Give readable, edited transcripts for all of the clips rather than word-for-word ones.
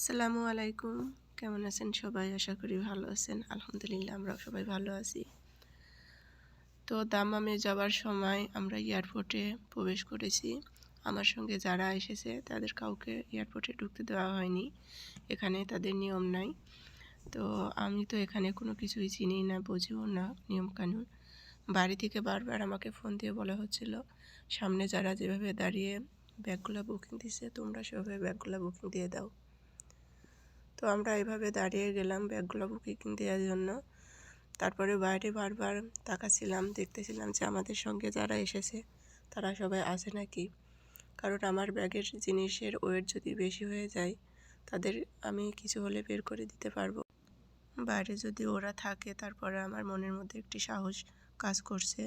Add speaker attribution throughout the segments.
Speaker 1: আসসালামু আলাইকুম। কেমন আছেন সবাই? আশা করি ভালো আছেন। আলহামদুলিল্লাহ আমরাও সবাই ভালো আছি। তো দাম্মামে যাওয়ার সময় আমরা এয়ারপোর্টে প্রবেশ করেছি। আমার সঙ্গে যারা এসেছে তাদের কাউকে এয়ারপোর্টে ঢুকতে দেওয়া হয়নি। এখানে তাদের নিয়ম নাই। তো আমি তো এখানে কোনো কিছুই চিনি না, বুঝিও না নিয়মকানুন। বাড়ি থেকে বারবার আমাকে ফোন দিয়ে বলা হচ্ছিল, সামনে যারা যেভাবে দাঁড়িয়ে ব্যাগগুলো বুকিং দিছে তোমরা সেভাবে ব্যাগগুলো বুকিং দিয়ে দাও। তো আমরা এভাবে দাঁড়িয়ে গেলাম ব্যাগগুলো বুকিং দেওয়ার জন্য। তারপরে বাইরে বারবার তাকাচ্ছিলাম, দেখতেছিলাম যে আমাদের সঙ্গে যারা এসেছে তারা সবাই আছে নাকি। কারণ আমার ব্যাগের জিনিসের ওয়েট যদি বেশি হয়ে যায় তাদের আমি কিছু হলে বের করে দিতে পারবো। বাইরে যদি ওরা থাকে তারপরে আমার মনের মধ্যে একটি সাহস কাজ করছে।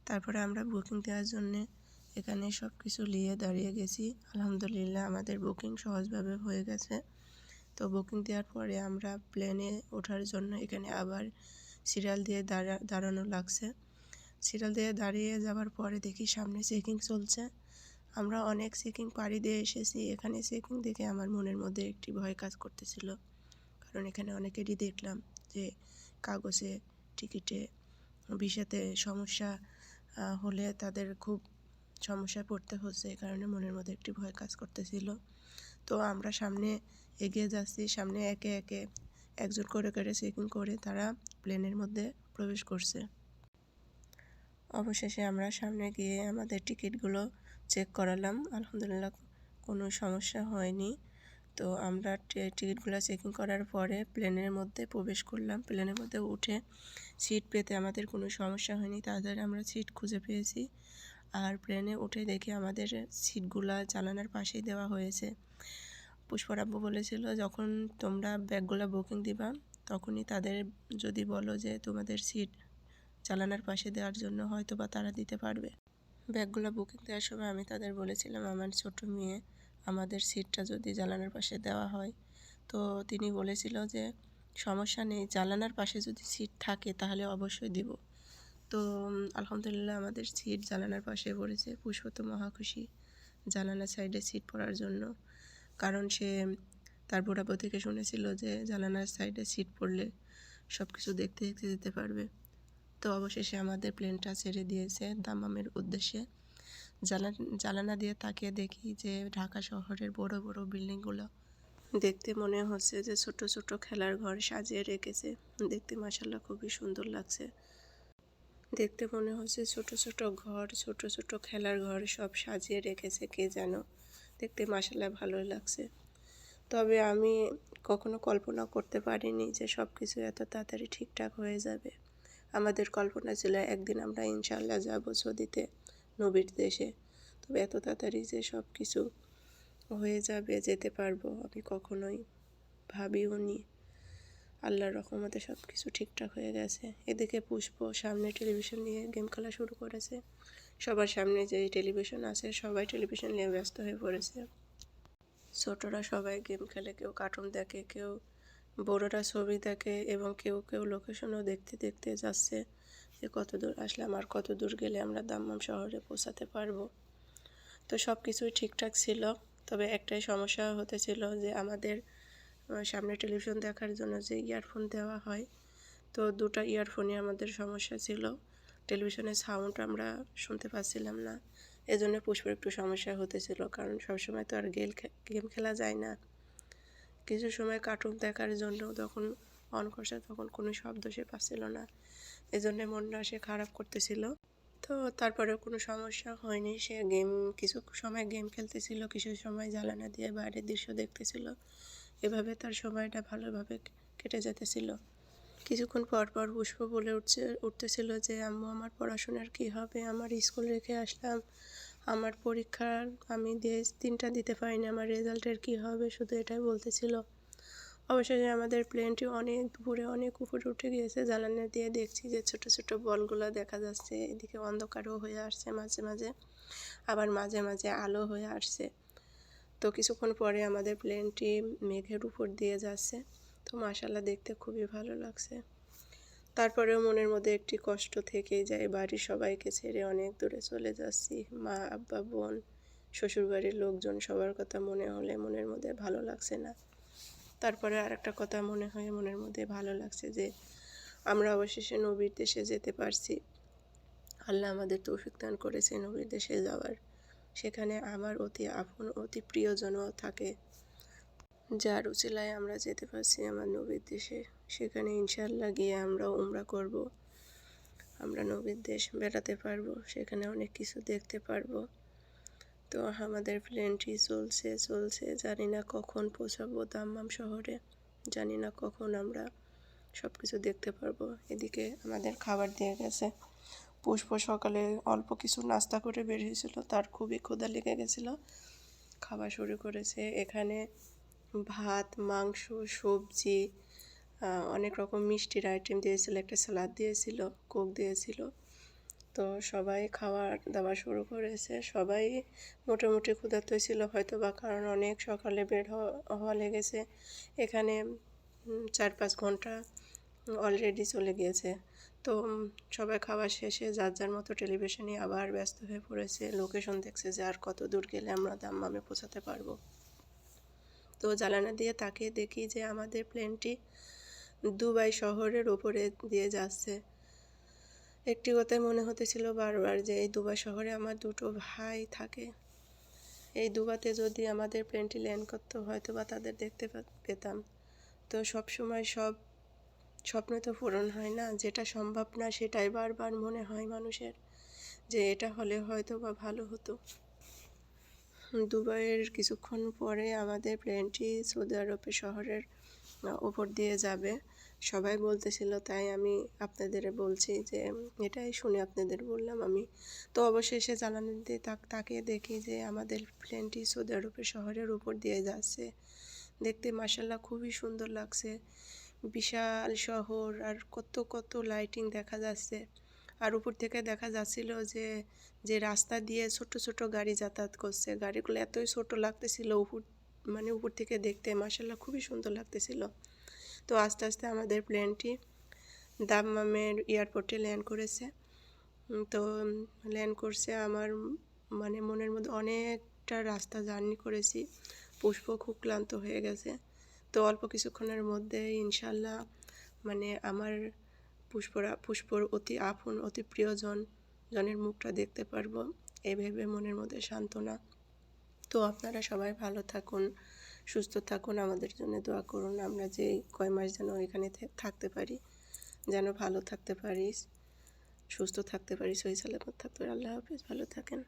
Speaker 1: তারপরে আমরা বুকিং দেওয়ার জন্যে এখানে সব কিছু নিয়ে দাঁড়িয়ে গেছি। আলহামদুলিল্লাহ আমাদের বুকিং সহজভাবে হয়ে গেছে। তো বুকিং দেওয়ার পরে আমরা প্লেনে ওঠার জন্য এখানে আবার সিরিয়াল দিয়ে দাঁড়ানো লাগছে। সিরিয়াল দিয়ে দাঁড়িয়ে যাওয়ার পরে দেখি সামনে চেকিং চলছে। আমরা অনেক চেকিং পাড়ি দিয়ে এসেছি। এখানে চেকিং দেখে আমার মনের মধ্যে একটি ভয় কাজ করতেছিল। কারণ এখানে অনেকেরই দেখলাম যে কাগজে, টিকিটে, ভিসাতে সমস্যা হলে তাদের খুব সমস্যায় পড়তে হচ্ছে। এই কারণে মনের মধ্যে একটি ভয় কাজ করতেছিল। তো আমরা সামনে এগিয়ে যাচ্ছি। সামনে একে একে একজন করে চেকিং করে তারা প্লেনের মধ্যে প্রবেশ করছে। অবশেষে আমরা সামনে গিয়ে আমাদের টিকিটগুলো চেক করালাম। আলহামদুলিল্লাহ কোনো সমস্যা হয়নি। তো আমরা টিকিটগুলো চেকিং করার পরে প্লেনের মধ্যে প্রবেশ করলাম। প্লেনের মধ্যে উঠে সিট পেতে আমাদের কোনো সমস্যা হয়নি। তাদের আমরা সিট খুঁজে পেয়েছি। আর প্লেনে উঠে দেখি আমাদের সিটগুলা জানালার পাশেই দেওয়া হয়েছে। পুষ্পর আব্বু বলেছিল যখন তোমরা ব্যাগগুলো বুকিং দিবা তখনই তাদের যদি বলো যে তোমাদের সিট জানালার পাশে দেওয়ার জন্য হয়তো বা তারা দিতে পারবে। ব্যাগগুলো বুকিং দেওয়ার সময় আমি তাদের বলেছিলাম আমার ছোট মেয়ে আমাদের সিটটা যদি জানালার পাশে দেওয়া হয়। তো তিনি বলেছিল যে সমস্যা নেই, জানালার পাশে যদি সিট থাকে তাহলে অবশ্যই দিব। তো আলহামদুলিল্লাহ আমাদের সিট জানালার পাশে পড়েছে। পুষ্প তো মহা খুশি জানালার সাইডে সিট পড়ার জন্য। কারণ সে তার বুড়াবো থেকে শুনেছিল যে জানালার সাইডে সিট পড়লে সব কিছু দেখতে দেখতে যেতে পারবে। তো অবশেষে আমাদের প্লেনটা ছেড়ে দিয়েছে দাম্মামের উদ্দেশ্যে। জানালা দিয়ে তাকিয়ে দেখি যে ঢাকা শহরের বড় বড় বিল্ডিংগুলো দেখতে মনে হচ্ছে যে ছোট ছোট খেলার ঘর সাজিয়ে রেখেছে। দেখতে মাশাআল্লাহ খুবই সুন্দর লাগছে। দেখতে মনে হচ্ছে ছোট ছোট ঘর, ছোট ছোট খেলার ঘর সব সাজিয়ে রেখেছে কে যেন। দেখতে মাশাআল্লাহ ভালোই লাগছে। তবে আমি কখনো কল্পনা করতে পারিনি যে সব কিছু এত তাড়াতাড়ি ঠিকঠাক হয়ে যাবে। আমাদের কল্পনা ছিল একদিন আমরা ইনশাআল্লাহ যাব সৌদিতে, নবীর দেশে। তবে এত তাড়াতাড়ি যে সব কিছু হয়ে যাবে, যেতে পারবো, আমি কখনোই ভাবিও নি। আল্লাহর রহমতে সব কিছু ঠিকঠাক হয়ে গেছে। এদিকে পুষ্প সামনে টেলিভিশন নিয়ে গেম খেলা শুরু করেছে। সবার সামনে যে টেলিভিশন আছে সবাই টেলিভিশন নিয়ে ব্যস্ত হয়ে পড়েছে। ছোটরা সবাই গেম খেলে, কেউ কার্টুন দেখে, কেউ বড়রা ছবি দেখে এবং কেউ কেউ লোকেশনও দেখতে দেখতে যাচ্ছে যে কত দূর আসলাম আর কত দূর গেলে আমরা দাম্মাম শহরে পৌঁছাতে পারবো। তো সব কিছুই ঠিকঠাক ছিল। তবে একটাই সমস্যা হতেছিল যে আমাদের সামনে টেলিভিশন দেখার জন্য যে ইয়ারফোন দেওয়া হয়, তো দুটো ইয়ারফোনই আমাদের সমস্যা ছিল। টেলিভিশনের সাউন্ড আমরা শুনতে পাচ্ছিলাম না। এজন্য পুষ্পর একটু সমস্যা হতেছিল, কারণ সবসময় তো আর গেম খেলা যায় না। কিছু সময় কার্টুন দেখার জন্য যখন অন করছে তখন কোনো শব্দ সে পাচ্ছিল না। এজন্য মনটা সে খারাপ করতেছিল। তো তারপরে কোনো সমস্যা হয়নি। সে কিছু সময় গেম খেলতেছিল, কিছু সময় জানালা দিয়ে বাইরের দৃশ্য দেখতেছিল। এভাবে তার সময়টা ভালোভাবে কেটে যেতেছিল। কিছুক্ষণ পর পর পুষ্প বলে উঠতেছিল যে আম্মু আমার পড়াশোনার কী হবে, আমার স্কুল রেখে আসলাম, আমার পরীক্ষার আমি 3টা দিতে পারিনি, আমার রেজাল্টের কী হবে, শুধু এটাই বলতেছিল। অবশেষে আমাদের প্লেনটি অনেক দূরে অনেক উপরে উঠে গিয়েছে। জানালা দিয়ে দেখছি যে ছোট ছোট বলগুলো দেখা যাচ্ছে। এদিকে অন্ধকারও হয়ে আসছে মাঝে মাঝে, আবার মাঝে মাঝে আলো হয়ে আসছে। তো কিছুক্ষণ পরে আমাদের প্লেনটি মেঘের উপর দিয়ে যাচ্ছে। তো মাশাআল্লাহ দেখতে খুবই ভালো লাগছে। তারপরেও মনের মধ্যে একটি কষ্ট থেকেই যায়, বাড়ির সবাইকে ছেড়ে অনেক দূরে চলে যাচ্ছি। মা, আব্বা, বোন শ্বশুরবাড়ির লোকজন সবার কথা মনে হলে মনের মধ্যে ভালো লাগছে না। তারপরে আরেকটা কথা মনে হয় মনের মধ্যে ভালো লাগছে যে আমরা অবশেষে নবীর দেশে যেতে পারছি। আল্লাহ আমাদের তৌফিক দান করেছে নবীর দেশে যাওয়ার। সেখানে আমার অতি আপন অতি প্রিয়জনও থাকে, যার উছিলায় আমরা যেতে পারছি আমার নবীর দেশে। সেখানে ইনশাআল্লাহ গিয়ে আমরা উমরা করব, আমরা নবীর দেশ বেড়াতে পারবো, সেখানে অনেক কিছু দেখতে পারবো। তো আমাদের প্লেনটি চলছে জানি না কখন পৌঁছাবো দাম্মাম শহরে, জানি না কখন আমরা সব কিছু দেখতে পারবো। এদিকে আমাদের খাবার দিয়ে গেছে। পুষ্প সকালে অল্প কিছু নাস্তা করে বের হয়েছিল, তার খুবই ক্ষুধা লেগে গেছিলো, খাওয়া শুরু করেছে। এখানে ভাত, মাংস, সবজি, অনেক রকম মিষ্টির আইটেম দিয়েছিল, একটা স্যালাড দিয়েছিল, কোক দিয়েছিল। তো সবাই খাওয়া দাওয়া শুরু করেছে। সবাই মোটামুটি ক্ষুধার্তই ছিল হয়তো বা, কারণ অনেক সকালে বের হওয়া লেগেছে। এখানে 4-5 ঘন্টা অলরেডি চলে গিয়েছে। তো সবাই খাওয়া শেষে যার যার মতো টেলিভিশনে আবার ব্যস্ত হয়ে পড়েছে, লোকেশন দেখছে যে আর কত দূর গেলে আমরা দাম্মামে পৌঁছাতে পারবো। তো জানালা দিয়ে তাকিয়ে দেখি যে আমাদের প্লেনটি দুবাই শহরের ওপরে দিয়ে যাচ্ছে। একটি কথাই মনে হতেছিল বারবার যে এই দুবাই শহরে আমার 2টো ভাই থাকে। এই দুবাইতে যদি আমাদের প্লেনটি ল্যান্ড করতো হয়তো বা তাদের দেখতে পেতাম। তো সবসময় সব স্বপ্ন তো পূরণ হয় না, যেটা সম্ভব না সেটাই বারবার মনে হয় মানুষের, যে এটা হলে হয়তো বা ভালো হতো। দুবাইয়ের কিছুক্ষণ পরে আমাদের প্লেনটি সৌদি আরবের শহরের উপর দিয়ে যাবে, সবাই বলতেছিল, তাই আমি আপনাদের বলছি যে এটাই শুনে আপনাদের বললাম আমি। তো অবশেষে জ্বালানি দিয়ে তাকিয়ে দেখি যে আমাদের প্লেনটি সৌদি আরবের শহরের উপর দিয়ে যাচ্ছে। দেখতে মাশাআল্লাহ খুবই সুন্দর লাগছে, বিশাল শহর আর কত কত লাইটিং দেখা যাচ্ছে। আর উপর থেকে দেখা যাচ্ছিল যে যে রাস্তা দিয়ে ছোট ছোট গাড়ি যাতায়াত করছে, গাড়িগুলো এতই ছোট লাগতেছিল উপর থেকে দেখতে মাশাআল্লাহ খুবই সুন্দর লাগতেছিল। তো আস্তে আস্তে আমাদের প্লেনটি দাম্মামের এয়ারপোর্টে ল্যান্ড করেছে। তো ল্যান্ড করছে, আমার মনের মধ্যে অনেকটা রাস্তা জার্নি করেছি, পুষ্প খুব ক্লান্ত হয়ে গেছে। তো অল্প কিছুক্ষণের মধ্যে ইনশাআল্লাহ আমার পুষ্পর অতি আপন অতি প্রিয়জনের মুখটা দেখতে পারবো, এই ভেবে মনের মধ্যে সান্ত্বনা। তো আপনারা সবাই ভালো থাকুন, সুস্থ থাকুন, আমাদের জন্য দোয়া করুন। আমরা যে কয় মাস যেন এখানে থাকতে পারি, যেন ভালো থাকতে পারি, সুস্থ থাকতে পারি, সহি সালামত থাকতে পারি। আল্লাহ হাফেজ, ভালো থাকেন।